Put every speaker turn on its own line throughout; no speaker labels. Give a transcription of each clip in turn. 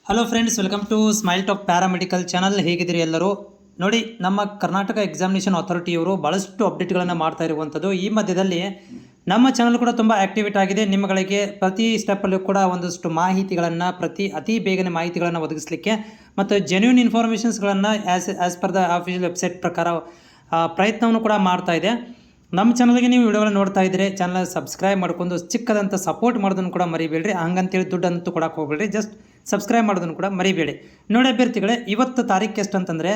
Hello friends, welcome to smile top paramedical channel. ಹೇಗಿದ್ದೀರಿ ಎಲ್ಲರೂ? ನೋಡಿ, ನಮ್ಮ ಕರ್ನಾಟಕ ಎಕ್ಸಾಮಿನೇಷನ್ ಅಥಾರಿಟಿಯವರು ಭಾಳಷ್ಟು ಅಪ್ಡೇಟ್ಗಳನ್ನು ಮಾಡ್ತಾ ಇರುವಂಥದ್ದು. ಈ ಮಧ್ಯದಲ್ಲಿ ನಮ್ಮ ಚಾನಲ್ ಕೂಡ ತುಂಬ ಆ್ಯಕ್ಟಿವೇಟ್ ಆಗಿದೆ. ನಿಮ್ಮಗಳಿಗೆ ಪ್ರತಿ ಸ್ಟೆಪ್ಪಲ್ಲೂ ಕೂಡ ಒಂದಷ್ಟು ಮಾಹಿತಿಗಳನ್ನು ಅತಿ ಬೇಗನೆ ಮಾಹಿತಿಗಳನ್ನು ಒದಗಿಸಲಿಕ್ಕೆ ಮತ್ತು ಜೆನ್ಯೂನ್ ಇನ್ಫಾರ್ಮೇಷನ್ಸ್ಗಳನ್ನು as per the official website ಪ್ರಕಾರ ಪ್ರಯತ್ನವನ್ನು ಕೂಡ ಮಾಡ್ತಾ ಇದೆ. ನಮ್ಮ ಚಾನಲ್ಗೆ ನೀವು ವಿಡಿಯೋಗಳನ್ನ ನೋಡ್ತಾ ಇದ್ದರೆ ಚಾನಲ್ ಸಬ್ಸ್ಕ್ರೈಬ್ ಮಾಡ್ಕೊಂಡು ಚಿಕ್ಕದಂತ ಸಪೋರ್ಟ್ ಮಾಡೋದನ್ನು ಕೂಡ ಮರಿಬೇಡ್ರಿ. ಹಂಗಂತೇಳಿ ದುಡ್ಡಂತೂ ಕೊಡಕ್ಕೆ ಹೋಗ್ಬೇಡ್ರಿ, ಜಸ್ಟ್ ಸಬ್ಸ್ಕ್ರೈಬ್ ಮಾಡೋದನ್ನು ಕೂಡ ಮರಿಬೇಡಿ. ನೋಡಿ ಅಭ್ಯರ್ಥಿಗಳೇ, ಇವತ್ತು ತಾರೀಕು ಎಷ್ಟು ಅಂತಂದರೆ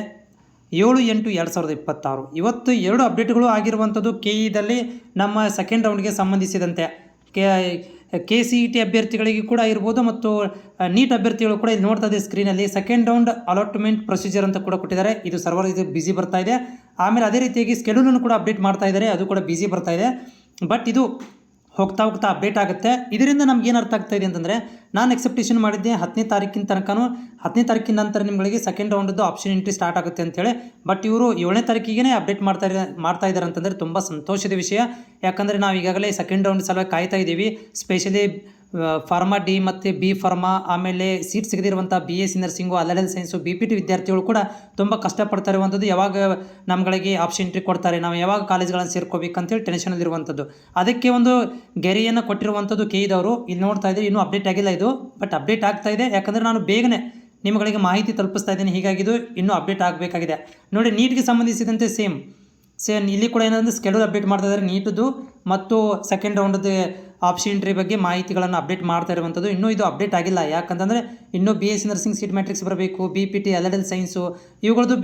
7/8/2026. ಇವತ್ತು 2 ಅಪ್ಡೇಟ್ಗಳು ಆಗಿರುವಂಥದ್ದು KE-ದಲ್ಲಿ ನಮ್ಮ ಸೆಕೆಂಡ್ ರೌಂಡ್ಗೆ ಸಂಬಂಧಿಸಿದಂತೆ. KCET ಅಭ್ಯರ್ಥಿಗಳಿಗೆ ಕೂಡ ಇರ್ಬೋದು ಮತ್ತು ನೀಟ್ ಅಭ್ಯರ್ಥಿಗಳು ಕೂಡ ಇಲ್ಲಿ ನೋಡ್ತಾ ಇದೆ ಸ್ಕ್ರೀನಲ್ಲಿ ಸೆಕೆಂಡ್ ರೌಂಡ್ ಅಲಾಟ್ಮೆಂಟ್ ಪ್ರೊಸೀಜರ್ ಅಂತ ಕೂಡ ಕೊಟ್ಟಿದ್ದಾರೆ. ಇದು ಸರ್ವರ್ ಬಿಸಿ ಬರ್ತಾ ಇದೆ. ಆಮೇಲೆ ಅದೇ ರೀತಿಯಾಗಿ ಸ್ಕೆಡ್ಯೂಲನ್ನು ಕೂಡ ಅಪ್ಡೇಟ್ ಮಾಡ್ತಾ ಇದ್ದಾರೆ, ಅದು ಕೂಡ ಬಿಸಿ ಬರ್ತಾ ಇದೆ. ಬಟ್ ಇದು ಹೋಗ್ತಾ ಅಪ್ಡೇಟ್ ಆಗುತ್ತೆ. ಇದರಿಂದ ನಮ್ಗೆ ಏನು ಅರ್ಥ ಆಗ್ತಾ ಇದೆ ಅಂತಂದರೆ, ನಾನು ಎಕ್ಸೆಪ್ಟೇಷನ್ ಮಾಡಿದ್ದೆ 10ನೇ ತಾರೀಕಿನ ತನಕನೂ 10ನೇ ತಾರೀಕಿನ ನಂತರ ನಿಮಗೆ ಸೆಕೆಂಡ್ ರೌಂಡದ್ದು ಆಪ್ಷನ್ ಎಂಟ್ರಿ ಸ್ಟಾರ್ಟ್ ಆಗುತ್ತೆ ಅಂತೇಳಿ. ಬಟ್ ಇವರು 7ನೇ ತಾರೀಕಿಗೆ ಅಪ್ಡೇಟ್ ಮಾಡ್ತಾ ಇದ್ದಾರೆ ಅಂತಂದರೆ ತುಂಬ ಸಂತೋಷದ ವಿಷಯ. ಯಾಕಂದರೆ ನಾವು ಈಗಾಗಲೇ ಸೆಕೆಂಡ್ ರೌಂಡ್ ಸಲುವಾಗಿ ಕಾಯ್ತಾ ಇದ್ದೀವಿ. ಸ್ಪೆಷಲಿ ಫಾರ್ಮಾ ಡಿ ಮತ್ತು ಬಿ ಫಾರ್ಮಾ, ಆಮೇಲೆ ಸೀಟ್ ಸಿಗದಿರುವಂಥ BSc nursing, LLL science, BPT ವಿದ್ಯಾರ್ಥಿಗಳು ಕೂಡ ತುಂಬ ಕಷ್ಟಪಡ್ತಾ ಇರುವಂಥದ್ದು. ಯಾವಾಗ ನಮ್ಗಳಿಗೆ ಆಪ್ಷನ್ ಎಂಟ್ರಿ ಕೊಡ್ತಾರೆ, ನಾವು ಯಾವಾಗ ಕಾಲೇಜ್ಗಳನ್ನು ಸೇರ್ಕೋಬೇಕಂತೇಳಿ ಟೆನ್ಷನಲ್ಲಿರುವಂಥದ್ದು. ಅದಕ್ಕೆ ಒಂದು ಗೆರೆಯನ್ನು ಕೊಟ್ಟಿರುವಂಥದ್ದು KE-ದವರು. ಇಲ್ಲಿ ನೋಡ್ತಾ ಇದ್ದೀವಿ, ಇನ್ನೂ ಅಪ್ಡೇಟ್ ಆಗಿಲ್ಲ ಇದು, ಬಟ್ ಅಪ್ಡೇಟ್ ಆಗ್ತಾ ಇದೆ. ಯಾಕಂದರೆ ನಾನು ಬೇಗನೆ ನಿಮ್ಮಗಳಿಗೆ ಮಾಹಿತಿ ತಲುಪಿಸ್ತಾ ಇದ್ದೀನಿ, ಹೀಗಾಗಿ ಇದು ಇನ್ನೂ ಅಪ್ಡೇಟ್ ಆಗಬೇಕಾಗಿದೆ. ನೋಡಿ, ನೀಟ್ಗೆ ಸಂಬಂಧಿಸಿದಂತೆ ಸೇಮ್ ಇಲ್ಲಿ ಕೂಡ ಏನಂದರೆ ಸ್ಕೆಡ್ಯೂಲ್ ಅಪ್ಡೇಟ್ ಮಾಡ್ತಾ ಇದ್ದಾರೆ ನೀಟದ್ದು ಮತ್ತು ಸೆಕೆಂಡ್ ರೌಂಡದ್ದು ಆಪ್ಷನ್ ಎಂಟ್ರಿ ಬಗ್ಗೆ ಮಾಹಿತಿಗಳನ್ನು ಅಪ್ಡೇಟ್ ಮಾಡ್ತಾ ಇರುವಂಥದ್ದು. ಇನ್ನೂ ಇದು ಅಪ್ಡೇಟ್ ಆಗಿಲ್ಲ. ಯಾಕಂತಂದರೆ ಇನ್ನೂ BSc ನರ್ಸಿಂಗ್ ಸೀಟ್ ಮ್ಯಾಟ್ರಿಕ್ಸ್ ಬರಬೇಕು, BPT, LLL ಸೈನ್ಸು ಇವುಗಳದ್ದು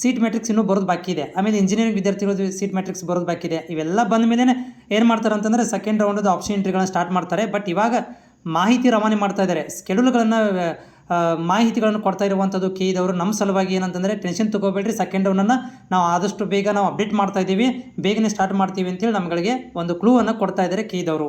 ಸೀಟ್ ಮ್ಯಾಟ್ರಿಕ್ಸ್ ಇನ್ನೂ ಬರೋದು ಬಾಕಿ ಇದೆ. ಆಮೇಲೆ ಇಂಜಿನಿಯರಿಂಗ್ ವಿದ್ಯಾರ್ಥಿಗಳದ್ದು ಸೀಟ್ ಮ್ಯಾಟ್ರಿಕ್ಸ್ ಬರೋದು ಬಾಕಿ ಇದೆ. ಇವೆಲ್ಲ ಬಂದ ಮೇಲೆ ಏನು ಮಾಡ್ತಾರೆ ಅಂತಂದರೆ ಸೆಕೆಂಡ್ ರೌಂಡದ್ದು ಆಪ್ಷನ್ ಎಂಟ್ರಿಗಳನ್ನ ಸ್ಟಾರ್ಟ್ ಮಾಡ್ತಾರೆ. ಬಟ್ ಇವಾಗ ಮಾಹಿತಿ ರವಾನೆ ಮಾಡ್ತಾ ಇದ್ದಾರೆ, ಸ್ಕೆಡ್ಯೂಲ್ಗಳನ್ನು ಮಾಹಿತಿಗಳನ್ನು ಕೊಡ್ತಾ ಇರುವಂಥದ್ದು KE-ದವರು. ನಮ್ಮ ಸಲುವಾಗಿ ಏನಂತಂದರೆ ಟೆನ್ಷನ್ ತೊಗೋಬೇಡ್ರಿ, ಸೆಕೆಂಡ್ ರೌಂಡನ್ನು ನಾವು ಆದಷ್ಟು ಬೇಗ ನಾವು ಅಪ್ಡೇಟ್ ಮಾಡ್ತಾ ಇದ್ದೀವಿ, ಬೇಗನೆ ಸ್ಟಾರ್ಟ್ ಮಾಡ್ತೀವಿ ಅಂತೇಳಿ ನಮ್ಗಳಿಗೆ ಒಂದು ಕ್ಲೂವನ್ನು ಕೊಡ್ತಾ ಇದ್ದಾರೆ KE-ದವರು.